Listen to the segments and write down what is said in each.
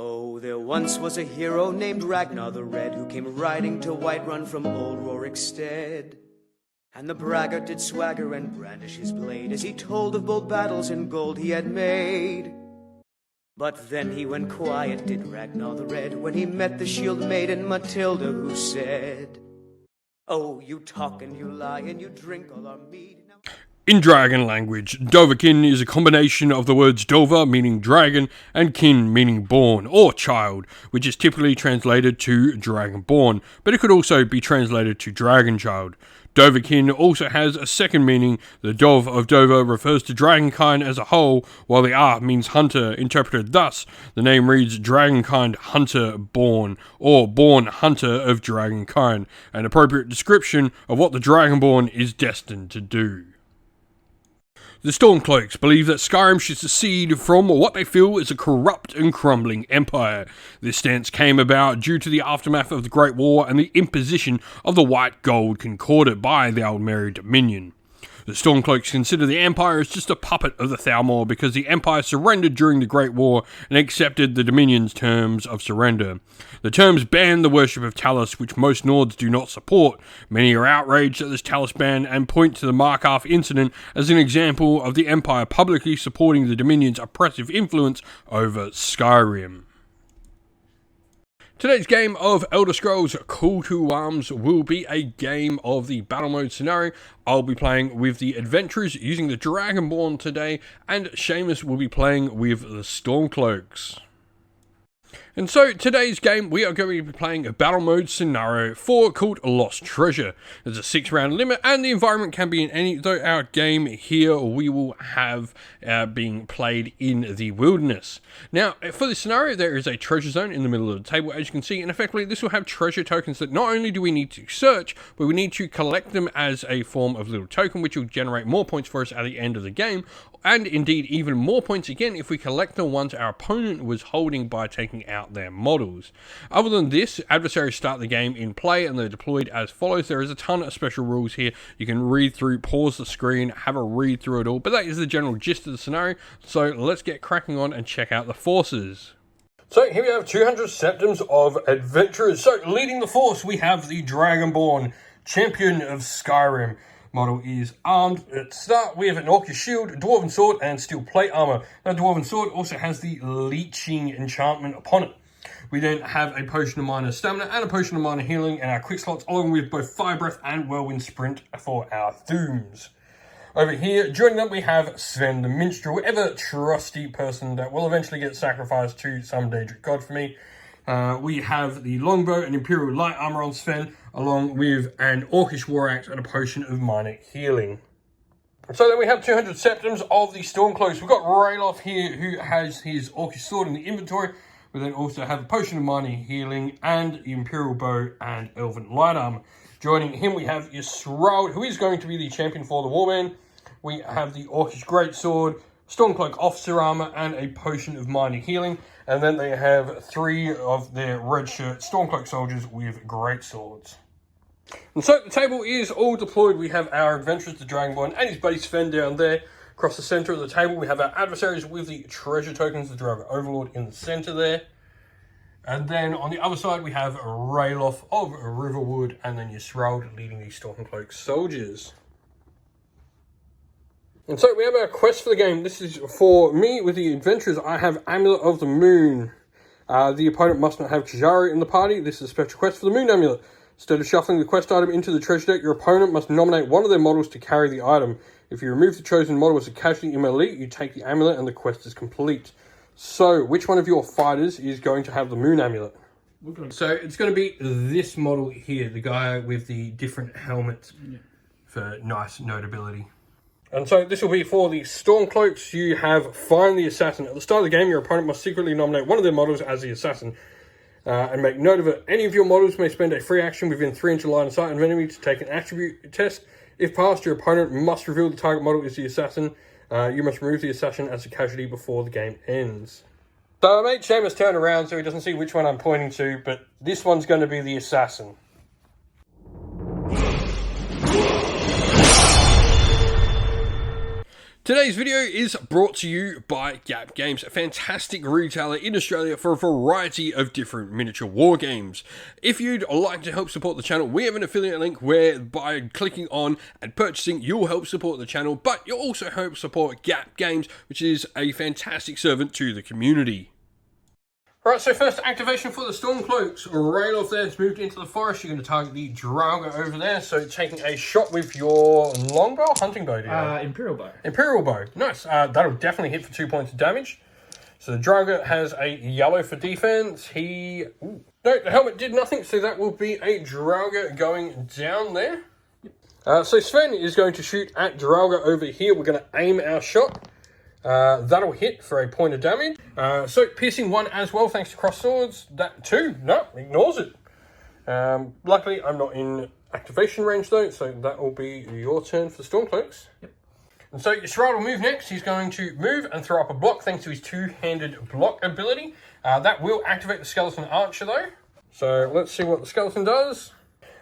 Oh, there once was a hero named Ragnar the Red, who came riding to Whiterun from old Rorikstead. And the braggart did swagger and brandish his blade, as he told of bold battles and gold he had made. But then he went quiet, did Ragnar the Red, when he met the shield maiden Matilda, who said, "Oh, you talk and you lie and you drink all our mead." In dragon language, Dovahkiin is a combination of the words Dova, meaning dragon, and kin, meaning born, or child, which is typically translated to dragonborn, but it could also be translated to dragon child. Dovahkiin also has a second meaning. The Dov of Dova refers to dragonkind as a whole, while the Ah means hunter. Interpreted thus, the name reads dragonkind hunter born, or born hunter of dragonkind, an appropriate description of what the dragonborn is destined to do. The Stormcloaks believe that Skyrim should secede from what they feel is a corrupt and crumbling empire. This stance came about due to the aftermath of the Great War and the imposition of the White Gold Concordat by the Aldmeri Dominion. The Stormcloaks consider the Empire as just a puppet of the Thalmor because the Empire surrendered during the Great War and accepted the Dominion's terms of surrender. The terms ban the worship of Talos, which most Nords do not support. Many are outraged at this Talos ban and point to the Markarth incident as an example of the Empire publicly supporting the Dominion's oppressive influence over Skyrim. Today's game of Elder Scrolls Call to Arms will be a game of the battle mode scenario. I'll be playing with the adventurers using the Dragonborn today, and Seamus will be playing with the Stormcloaks. And so, today's game, we are going to be playing a battle mode scenario called Lost Treasure. There's a 6-round limit, and the environment can be in any, though our game here we will have being played in the wilderness. Now, for this scenario, there is a treasure zone in the middle of the table, as you can see, and effectively this will have treasure tokens that not only do we need to search, but we need to collect them as a form of little token, which will generate more points for us at the end of the game, and indeed even more points again if we collect the ones our opponent was holding by taking out their models. Other than this, adversaries start the game in play and they're deployed as follows. There is a ton of special rules here. You can read through, pause the screen, have a read through it all, but that is the general gist of the scenario. So let's get cracking on and check out the forces. So here we have 200 Septims of Adventurers. So leading the force, we have the Dragonborn, champion of Skyrim. Model is armed. At start, we have an Orcish shield, Dwarven sword, and steel plate armor. Now, Dwarven sword also has the leeching enchantment upon it. We then have a potion of minor stamina and a potion of minor healing in our quick slots, along with both fire breath and whirlwind sprint for our Thooms. Over here, joining them, we have Sven the Minstrel, ever trusty person that will eventually get sacrificed to some Daedric god for me. We have the longbow and imperial light armor on Sven, along with an Orcish war axe and a potion of minor healing. So then we have 200 Septims of the Stormcloaks. We've got Rayloff here, who has his Orcish sword in the inventory. We then also have a potion of minor healing and the imperial bow and elven light armor. Joining him, we have Ysraud, who is going to be the champion for the Warband. We have the Orcish greatsword, Stormcloak officer armor, and a potion of minor healing. And then they have 3 of their red shirt Stormcloak soldiers with great swords. And so the table is all deployed. We have our adventurers, the Dragonborn, and his buddy Sven down there. Across the center of the table, we have our adversaries with the treasure tokens, the Dragon Overlord in the center there. And then on the other side, we have Rayloff of Riverwood, and then Ysraud leading the Stormcloak soldiers. And so we have our quest for the game. This is for me with the adventurers. I have Amulet of the Moon. The opponent must not have Kajari in the party. This is a special quest for the Moon Amulet. Instead of shuffling the quest item into the treasure deck, your opponent must nominate one of their models to carry the item. If you remove the chosen model as a casualty in melee, you take the amulet and the quest is complete. So, which one of your fighters is going to have the Moon Amulet? So, it's going to be this model here, the guy with the different helmets for nice notability. And so this will be for the Stormcloaks. You have Find the Assassin. At the start of the game, your opponent must secretly nominate one of their models as the assassin. And make note of it. Any of your models may spend a free action within 3 inches line of sight of an enemy to take an attribute test. If passed, your opponent must reveal the target model is the assassin. You must remove the assassin as a casualty before the game ends. So I made Seamus turn around so he doesn't see which one I'm pointing to, but this one's going to be the assassin. Today's video is brought to you by Gap Games, a fantastic retailer in Australia for a variety of different miniature war games. If you'd like to help support the channel, we have an affiliate link where by clicking on and purchasing, you'll help support the channel, but you'll also help support Gap Games, which is a fantastic servant to the community. Alright, so first activation for the Stormcloaks. Right off there, it's moved into the forest. You're going to target the Draugr over there. So taking a shot with your longbow, hunting bow, do you Imperial bow. Imperial bow, nice. That'll definitely hit for 2 points of damage. So the Draugr has a yellow for defense. No, the helmet did nothing, so that will be a Draugr going down there. So Sven is going to shoot at Draugr over here. We're going to aim our shot. That'll hit for a point of damage. So piercing 1 as well, thanks to cross swords. That 2, no, ignores it. Luckily, I'm not in activation range though, so that will be your turn for the Stormcloaks. Yep. And so Yisrael will move next. He's going to move and throw up a block thanks to his two-handed block ability. That will activate the Skeleton Archer though. So let's see what the Skeleton does.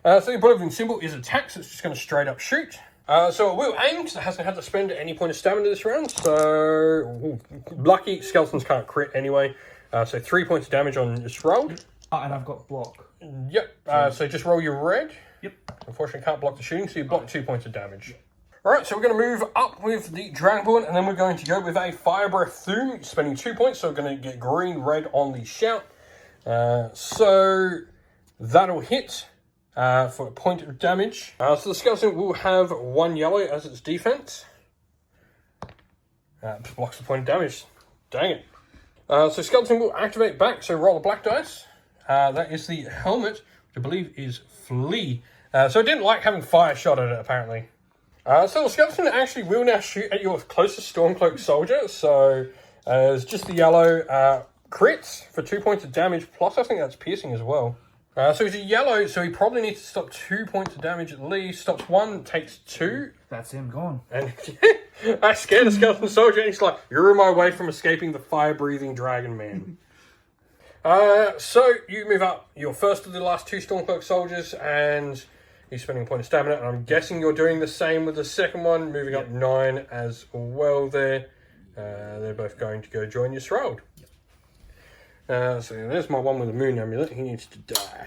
So the Bolivian symbol is attack, so it's just going to straight up shoot. So it will aim, so it hasn't had to spend any point of stamina this round. So, lucky, skeletons can't crit anyway. So 3 points of damage on this roll. And I've got block. Yep, so just roll your red. Yep. Unfortunately, can't block the shooting, so you block 2 points of damage. Alright, so we're going to move up with the Dragonborn, and then we're going to go with a Fire Breath Through, spending 2 points, so we're going to get green, red on the shout. So, that'll hit. For a point of damage. So the skeleton will have 1 yellow as its defense. Blocks the point of damage. Dang it. So skeleton will activate back, so roll a black dice. That is the helmet, which I believe is Flea. So it didn't like having fire shot at it, apparently. So the skeleton actually will now shoot at your closest Stormcloak soldier. So it's just the yellow crits for 2 points of damage, plus I think that's piercing as well. So he's a yellow, so he probably needs to stop 2 points of damage at least. Stops 1, takes 2. That's him gone. And I scared a skeleton soldier, and he's like, "You're in my way from escaping the fire-breathing dragon man." So you move up. You're first of the last 2 Stormcloak soldiers, and he's spending a point of stamina. And I'm guessing you're doing the same with the second one, moving up 9 as well there. They're both going to go join your Yisrael. So there's my one with the moon amulet. He needs to die.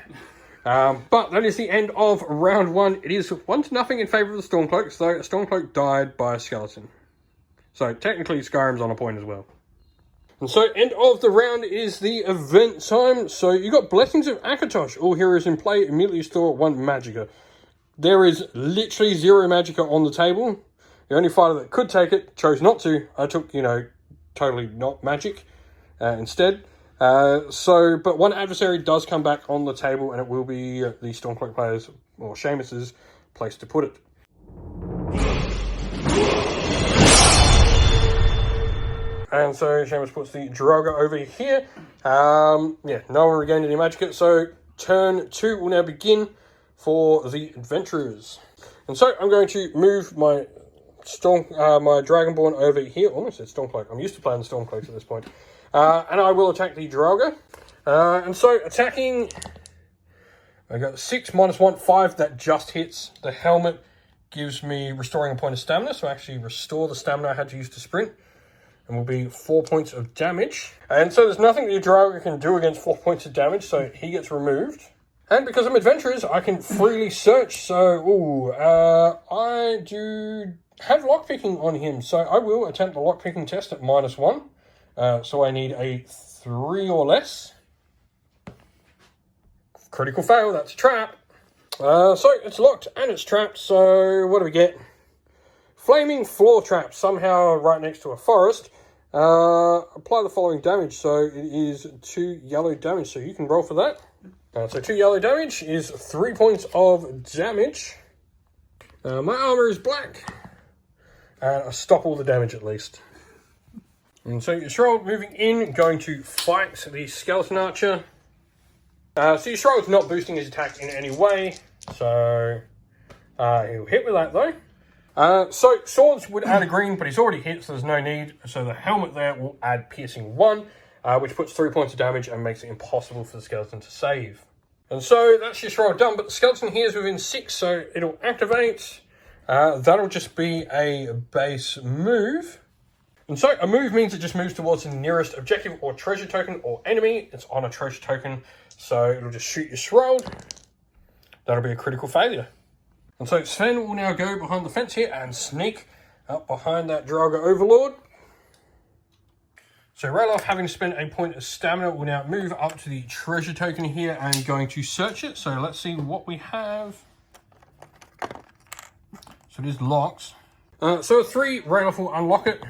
But that is the end of round 1. It is 1-0 in favour of the Stormcloaks, though a Stormcloak died by a skeleton. So technically Skyrim's on a point as well. And so end of the round is the event time. So you got Blessings of Akatosh. All heroes in play immediately store 1 magicka. There is literally 0 magicka on the table. The only fighter that could take it chose not to. I took, totally not magic instead. But 1 adversary does come back on the table, and it will be the Stormcloak players, or Seamus's, place to put it. And so Seamus puts the Draugr over here. No one regained any magicka, so turn 2 will now begin for the adventurers. And so I'm going to move my my Dragonborn over here. Almost said Stormcloak. I'm used to playing the Stormcloaks at this point. And I will attack the Draugr. And so attacking, I got 6 -1, 5. That just hits. The helmet gives me restoring a point of stamina. So I actually restore the stamina I had to use to sprint. And will be 4 points of damage. And so there's nothing the Draugr can do against 4 points of damage. So he gets removed. And because I'm adventurers, I can freely search. So, I do have lockpicking on him. So I will attempt the lockpicking test at -1. So I need a 3 or less. Critical fail, that's a trap. So it's locked and it's trapped. So what do we get? Flaming floor trap, somehow right next to a forest. Apply the following damage. So it is 2 yellow damage. So you can roll for that. So 2 yellow damage is 3 points of damage. My armor is black. And I stop all the damage at least. And so Yisrael moving in, going to fight the Skeleton Archer. So Yisrael's not boosting his attack in any way. So he'll hit with that though. So swords would add a green, but he's already hit, so there's no need. So the helmet there will add piercing 1, which puts 3 points of damage and makes it impossible for the skeleton to save. And so that's Yisrael done, but the skeleton here is within 6, so it'll activate. That'll just be a base move. And so a move means it just moves towards the nearest objective or treasure token or enemy. It's on a treasure token, so it'll just shoot your Shroud. That'll be a critical failure. And so Sven will now go behind the fence here and sneak up behind that Draugr Overlord. So Ralof, having spent a point of stamina, will now move up to the treasure token here and going to search it. So let's see what we have. So it is locked. So a 3, Ralof will unlock it.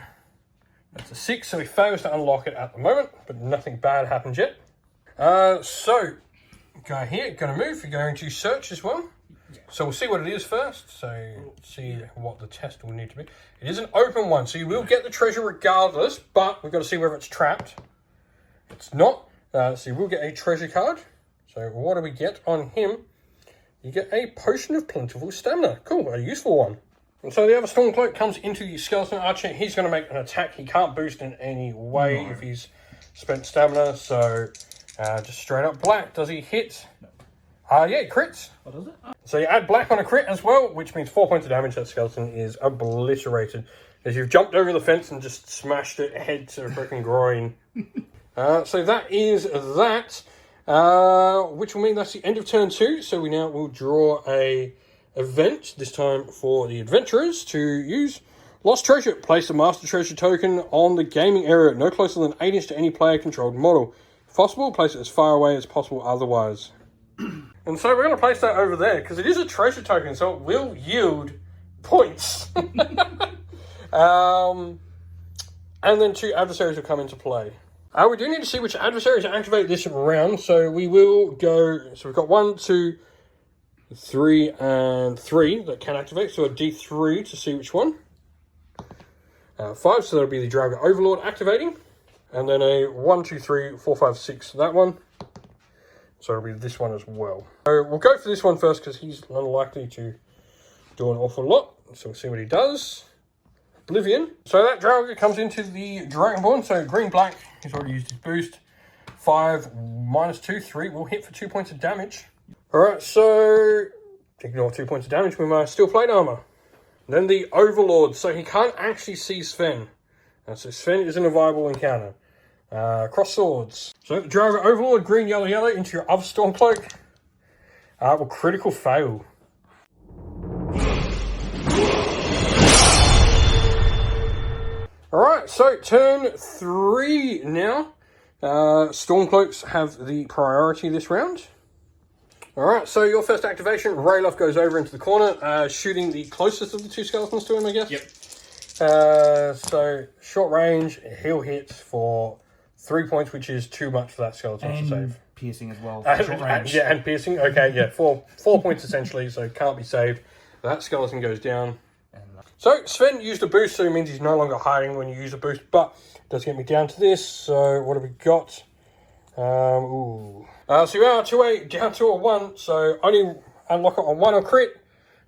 That's a 6, so he fails to unlock it at the moment, but nothing bad happens yet. So go here, going to move, you're going to search as well. So we'll see what it is first, so see what the test will need to be. It is an open one, so you will get the treasure regardless, but we've got to see whether it's trapped. It's not, so you will get a treasure card. So what do we get on him? You get a Potion of Plentiful Stamina. Cool, a useful one. And so the other Stormcloak comes into the Skeleton Archer. He's going to make an attack. He can't boost in any way if he's spent stamina, so just straight up black. Does he hit? Yeah, it crits. What does it? So you add black on a crit as well, which means 4 points of damage. That skeleton is obliterated as you've jumped over the fence and just smashed it head to freaking groin. So that is that, which will mean that's the end of turn 2. So we now will draw a event, this time for the adventurers to use. Lost treasure. Place a master treasure token on the gaming area, no closer than 8 inches to any player-controlled model. If possible, place it as far away as possible otherwise. And so we're going to place that over there, because it is a treasure token, so it will yield points. And then 2 adversaries will come into play. We do need to see which adversaries activate this round, so we will go... So we've got 1, 2, 3, and 3 that can activate, so a D3 to see which one. 5, so that'll be the Draugr Overlord activating. And then a 1, 2, 3, 4, 5, 6, that one. So it'll be this one as well. So we'll go for this one first because he's unlikely to do an awful lot. So we'll see what he does. Oblivion. So that Draugr comes into the Dragonborn. So green-black, he's already used his boost. 5 minus 2, 3 will hit for 2 points of damage. Alright, so ignore 2 points of damage with my steel plate armor. And then the Overlord. So he can't actually see Sven. So Sven isn't a viable encounter. Cross swords. So the Draugr Overlord, green, yellow, yellow into your other Stormcloak. Will critical fail. Alright, so turn 3 now. Stormcloaks have the priority this round. Alright, so your first activation, Ralof goes over into the corner, shooting the closest of the 2 skeletons to him, I guess. Yep. So short range, he'll hit for 3 points, which is too much for that skeleton to save. Piercing as well. Short range. Yeah, and piercing. Okay, yeah, 4 points essentially, so can't be saved. That skeleton goes down. So Sven used a boost, so it means he's no longer hiding when you use a boost, but it does get me down to this. So what have we got? So we are down to a 1, so only unlock it on 1 or crit.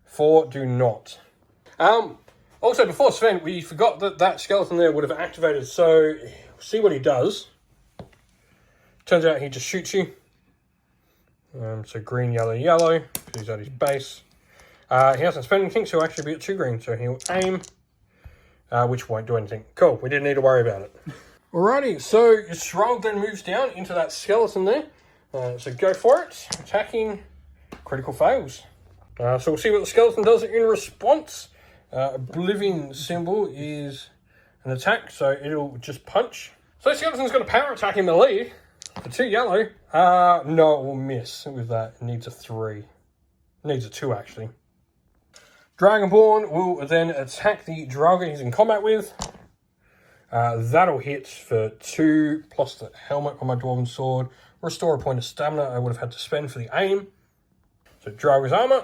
4 do not. Also, before Sven, we forgot that that skeleton there would have activated, so see what he does. Turns out he just shoots you. So green, yellow, yellow, because he's at his base. He hasn't spent anything, so he'll actually be at 2 green, so he'll aim, which won't do anything. Cool, we didn't need to worry about it. Alrighty, so your Shroud then moves down into that skeleton there. So go for it, attacking, critical fails. So we'll see what the skeleton does in response. Oblivion symbol is an attack, so it'll just punch. So skeleton's got a power attack in the lead for 2 yellow. No, it will miss with that. It needs a 3. It needs a 2 actually. Dragonborn will then attack the Draugr he's in combat with. That'll hit for 2 plus the helmet on my Dwarven sword. Restore a point of stamina I would have had to spend for the aim. So Draugr's armor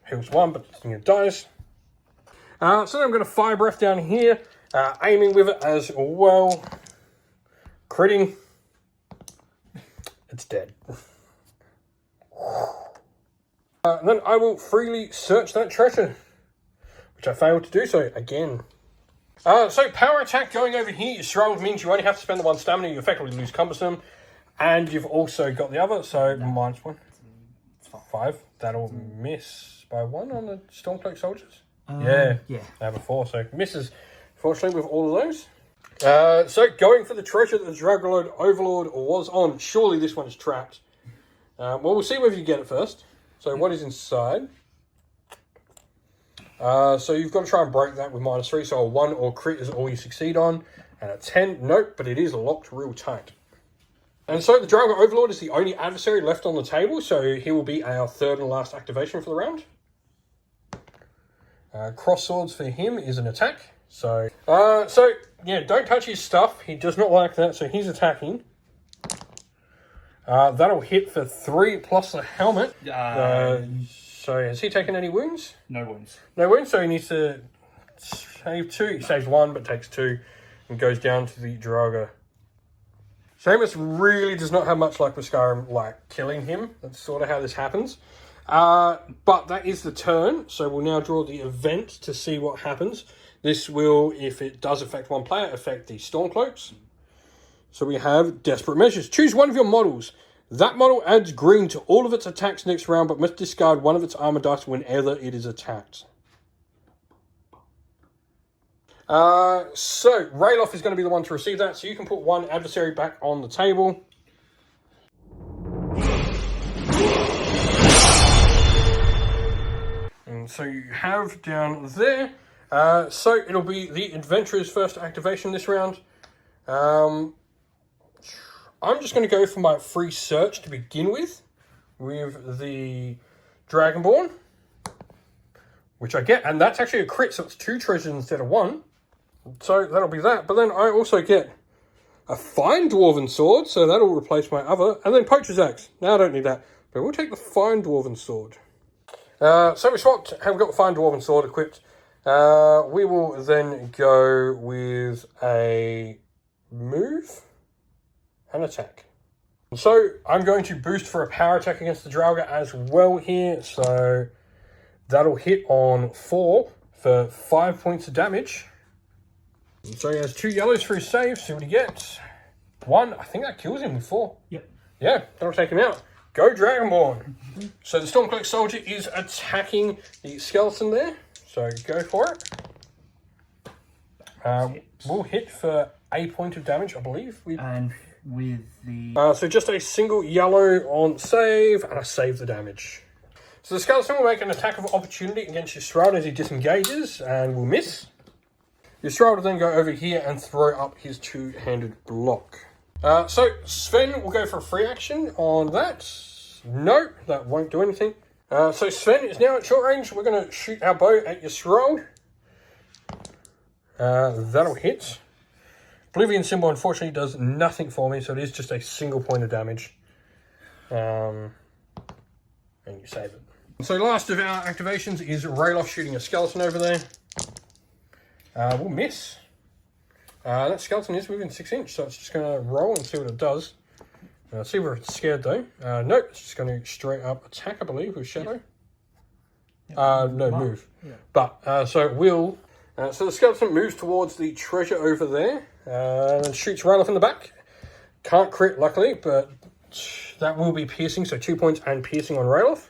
heals 1, but it dies. So then I'm going to fire breath down here, aiming with it as well. Critting. It's dead. And then I will freely search that treasure, which I failed to do so again. So power attack going over here, Shroud means you only have to spend the 1 stamina, you effectively lose cumbersome, and you've also got the other, so minus 1. 5. That'll miss by 1 on the Stormcloak soldiers. Yeah. Yeah. Number 4, so misses, fortunately, with all of those. So going for the treasure that the Dragonlord Overlord was on. Surely this one is trapped. Well, we'll see whether you get it first. So what is inside? So you've got to try and break that with -3. So a 1 or crit is all you succeed on. And a 10, nope, but it is locked real tight. And so the Dragon Overlord is the only adversary left on the table. So he will be our 3rd and last activation for the round. Cross swords for him is an attack. So yeah, don't touch his stuff. He does not like that. So he's attacking. That'll hit for 3 plus the helmet. So has he taken any wounds? No wounds. No wounds, so he needs to save 2. He saves 1, but takes 2 and goes down to the Draugr. Seamus really does not have much luck with Skyrim, like killing him. That's sort of how this happens. But that is the turn, so we'll now draw the event to see what happens. This will, if it does affect one player, affect the Stormcloaks. So we have Desperate Measures. Choose one of your models. That model adds green to all of its attacks next round, but must discard one of its armor dice whenever it is attacked. So Rayloff is going to be the one to receive that, so you can put 1 adversary back on the table. And so you have down there. So it'll be the Adventurer's first activation this round. I'm just going to go for my free search to begin with the Dragonborn, which I get, and that's actually a crit, so it's 2 treasures instead of 1. So that'll be that. But then I also get a fine Dwarven Sword, so that'll replace my other, and then Poacher's Axe. Now I don't need that, but we'll take the fine Dwarven Sword. So we swapped, have got the fine Dwarven Sword equipped. We will then go with a move and attack. So I'm going to boost for a power attack against the Draugr as well here. So that'll hit on 4 for 5 points of damage. So he has 2 yellows for his save. See what he gets. 1, I think that kills him with 4. Yep. Yeah, that'll take him out. Go Dragonborn. So the Stormcloak soldier is attacking the skeleton there. So go for it. We'll hit for a point of damage, I believe. And with the... So just a single yellow on save, and I save the damage. So the skeleton will make an attack of opportunity against Ystrad as he disengages, and will miss. Ystrad will then go over here and throw up his 2-handed block. So Sven will go for a free action on that. No, that won't do anything. So Sven is now at short range. We're going to shoot our bow at Ystrad. That'll hit. Oblivion symbol unfortunately does nothing for me, so it is just a single point of damage. And you save it. So last of our activations is Rayloff shooting a skeleton over there. We'll miss. That skeleton is within 6 inch, so it's just going to roll and see what it does. See where it's scared though. Nope, it's just going to straight up attack, I believe, with Shadow. No, move. Yeah. But, so it will... so the skeleton moves towards the treasure over there. And shoots Rayloff in the back. Can't crit, luckily, but that will be piercing, so 2 points and piercing on Rayloff.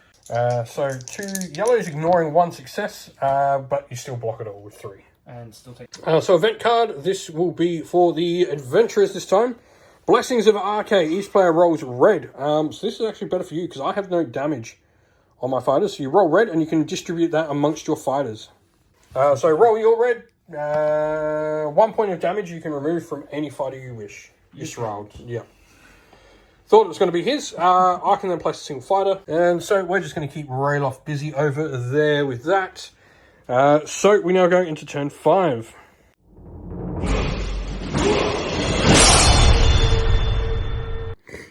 So 2 yellows, ignoring 1 success, but you still block it all with 3. And still take... So event card, this will be for the adventurers this time. Blessings of RK, each player rolls red. So this is actually better for you, because I have no damage on my fighters. So you roll red, and you can distribute that amongst your fighters. So roll your red. 1 point of damage you can remove from any fighter you wish. This round, yeah. Thought it was going to be his. I can then place a single fighter. And so we're just going to keep Rayloff busy over there with that. So we now go into turn 5.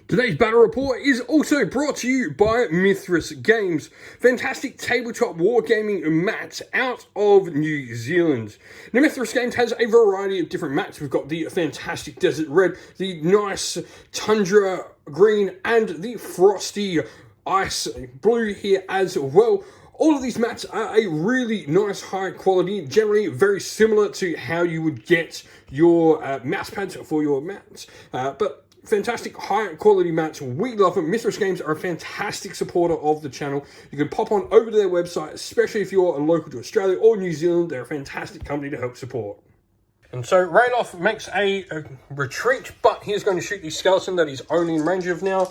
Today's battle report is also brought to you by Mithras Games, fantastic tabletop wargaming mats out of New Zealand. Now, Mithras Games has a variety of different mats. We've got the fantastic Desert Red, the nice Tundra Green, and the frosty Ice Blue here as well. All of these mats are a really nice high quality, generally very similar to how you would get your mouse pads for your mats, but fantastic high quality mats. We love them. Mythos Games are a fantastic supporter of the channel. You can pop on over to their website, especially if you're local to Australia or New Zealand. They're a fantastic company to help support. And so Ralof makes a retreat, but he's going to shoot the skeleton that he's only in range of now.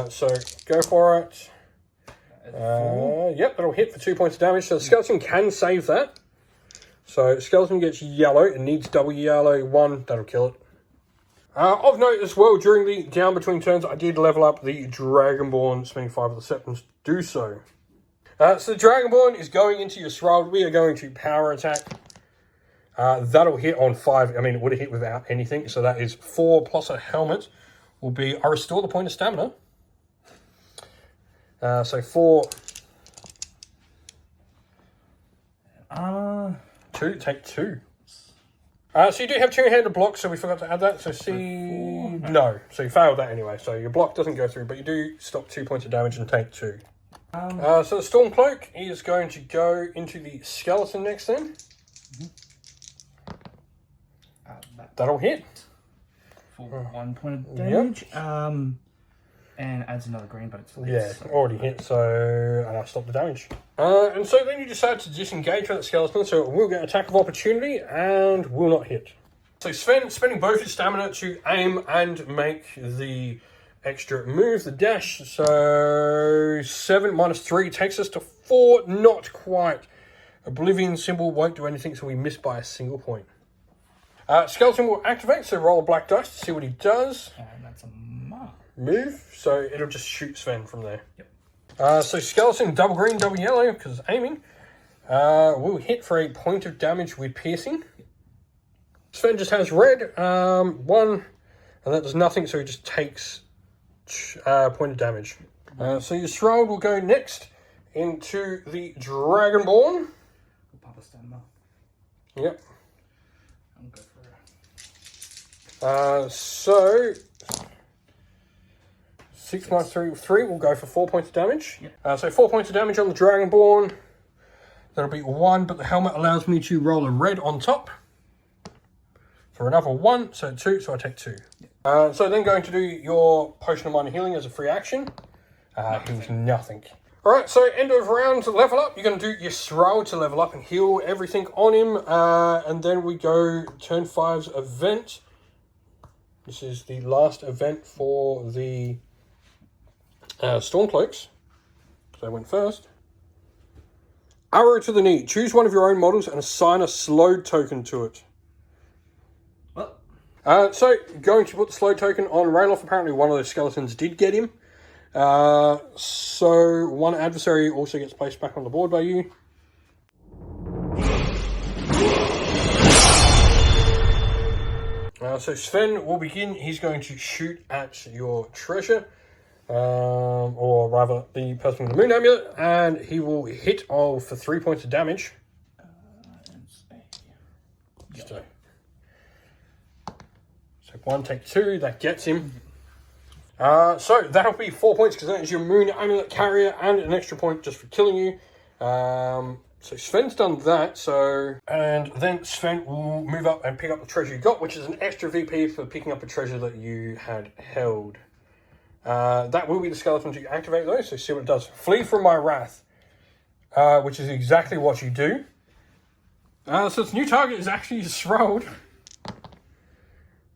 So go for it. Yep, that'll hit for 2 points of damage. So the skeleton can save that. So skeleton gets yellow. It needs double yellow. 1, that'll kill it. Of note as well, during the down between turns, I did level up the Dragonborn, spending 5 of the Septums to do so. So the Dragonborn is going into your Shroud. We are going to power attack. That'll hit on 5. I mean, it would have hit without anything. So that is 4 plus a helmet. Will be, I restore the point of stamina. So 4. 2, take 2. So you do have two-handed blocks, so we forgot to add that. So no, so you failed that anyway. So your block doesn't go through, but you do stop 2 points of damage and take 2. So the Stormcloak is going to go into the skeleton next then. That'll hit. For 1 point of damage. Yep. And adds another green, but it's yeah, already hit, so and I'll stop the damage. And so then you decide to disengage with that skeleton, so it will get attack of opportunity and will not hit. So Sven spending both his stamina to aim and make the extra move, the dash. So 7 minus 3 takes us to 4, not quite. Oblivion symbol won't do anything, so we miss by a single point. Skeleton will activate, so roll a black dice to see what he does. And that's a move, so it'll just shoot Sven from there. Yep. So skeleton, double green, double yellow, because it's aiming. Will hit for a point of damage with piercing. Sven just has red, 1, and that does nothing, so he just takes point of damage. So your Shroud will go next into the Dragonborn. Papa Stamina. Yep. I'll go for it. So 6 minus 3 will go for 4 points of damage. Yep. So 4 points of damage on the Dragonborn. That'll be 1, but the helmet allows me to roll a red on top. For another 1, so 2, so I take 2. Yep. So then going to do your Potion of Minor Healing as a free action. Heals nothing. Alright, so end of round level up. You're going to do your Shroud to level up and heal everything on him. And then we go turn 5's event. This is the last event for the Stormcloaks. So I went first. Arrow to the knee. Choose one of your own models and assign a slowed token to it. Well. So going to put the slowed token on Ralof. Apparently one of those skeletons did get him. So one adversary also gets placed back on the board by you. So Sven will begin. He's going to shoot at your treasure. Or rather the person with the moon amulet, and he will hit for 3 points of damage. So 1, take 2, that gets him. So that'll be 4 points because that is your moon amulet carrier and an extra point just for killing you. So Sven's done that, and then Sven will move up and pick up the treasure you got, which is an extra VP for picking up a treasure that you had held. That will be the skeleton to activate though, so see what it does. Flee from my wrath, which is exactly what you do. So its new target is actually Shroud.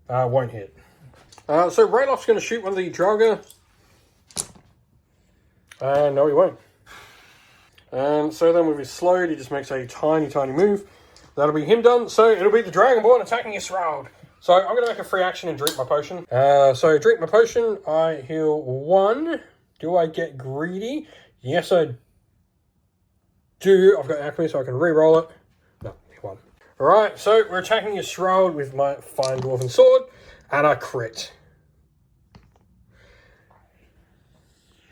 Won't hit. So Ralof's going to shoot one of the Draugr. No, he won't. And so then with his slowed, he just makes a tiny, tiny move. That'll be him done. So it'll be the Dragonborn attacking his Shroud. So I'm going to make a free action and drink my potion. So drink my potion. I heal 1. Do I get greedy? Yes, I do. I've got alchemy, so I can re-roll it. No, 1. All right, so we're attacking your Shroud with my fine dwarven sword, and I crit.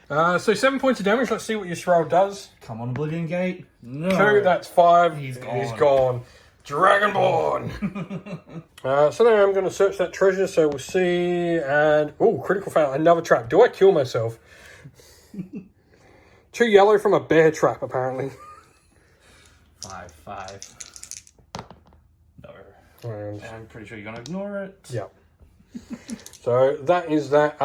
So 7 points of damage. Let's see what your Shroud does. Come on, Oblivion Gate. No. 2, that's 5. He's gone. He's gone. Dragonborn. So now I'm going to search that treasure, so we'll see. And oh, critical fail, another trap. Do I kill myself? 2 yellow from a bear trap, apparently. 5. No. And I'm pretty sure you're gonna ignore it. yeah. So that is that.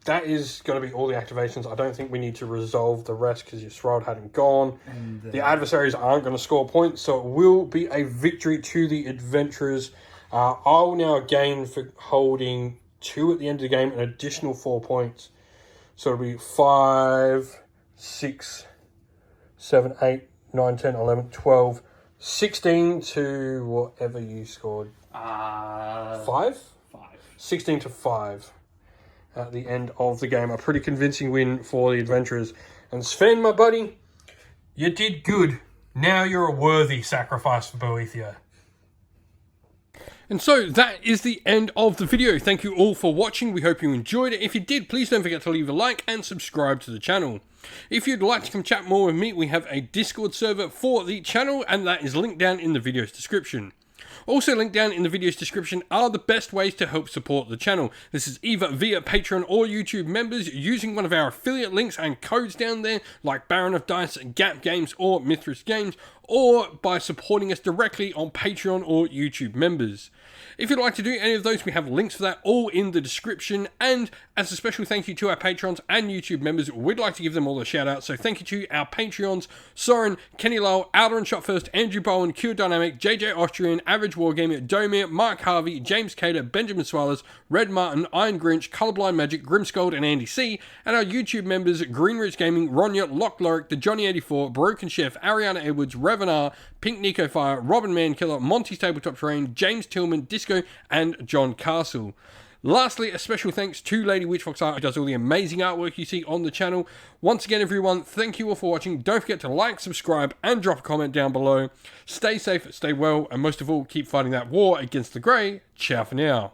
That is going to be all the activations. I don't think we need to resolve the rest because your Srod hadn't gone. And, the adversaries aren't going to score points, so it will be a victory to the adventurers. I'll now gain for holding 2 at the end of the game an additional 4 points. So it'll be 5, 6, 7, 8, 9, 10, 11, 12, 16 to whatever you scored. 5? 16 to 5 at the end of the game. A pretty convincing win for the adventurers. And Sven, my buddy, you did good. Now you're a worthy sacrifice for Boethia. And so that is the end of the video. Thank you all for watching. We hope you enjoyed it. If you did, please don't forget to leave a like and subscribe to the channel. If you'd like to come chat more with me, we have a Discord server for the channel, and that is linked down in the video's description. Also linked down in the video's description are the best ways to help support the channel. This is either via Patreon or YouTube members using one of our affiliate links and codes down there, like Baron of Dice, Gap Games, or Mithras Games, or by supporting us directly on Patreon or YouTube members. If you'd like to do any of those, we have links for that all in the description. And as a special thank you to our Patrons and YouTube members, we'd like to give them all a shout out. So thank you to our Patreons, Soren, Kenny Lowell, Outer and Shot First, Andrew Bowen, Q Dynamic, JJ Austrian, Average Wargamer, Domir, Mark Harvey, James Cater, Benjamin Swallows, Red Martin, Iron Grinch, Colorblind Magic, Grimscold, and Andy C. And our YouTube members, Greenridge Gaming, Ronya, Lock Lorick, The Johnny84, Broken Chef, Ariana Edwards, Revenar, Pink Nico Fire, Robin Mankiller, Monty's Tabletop Terrain, James Tillman, Disco, and John Castle. Lastly, a special thanks to Lady Witchfox Art, who does all the amazing artwork you see on the channel. Once again, everyone, thank you all for watching. Don't forget to like, subscribe, and drop a comment down below. Stay safe, stay well, and most of all, keep fighting that war against the Grey. Ciao for now.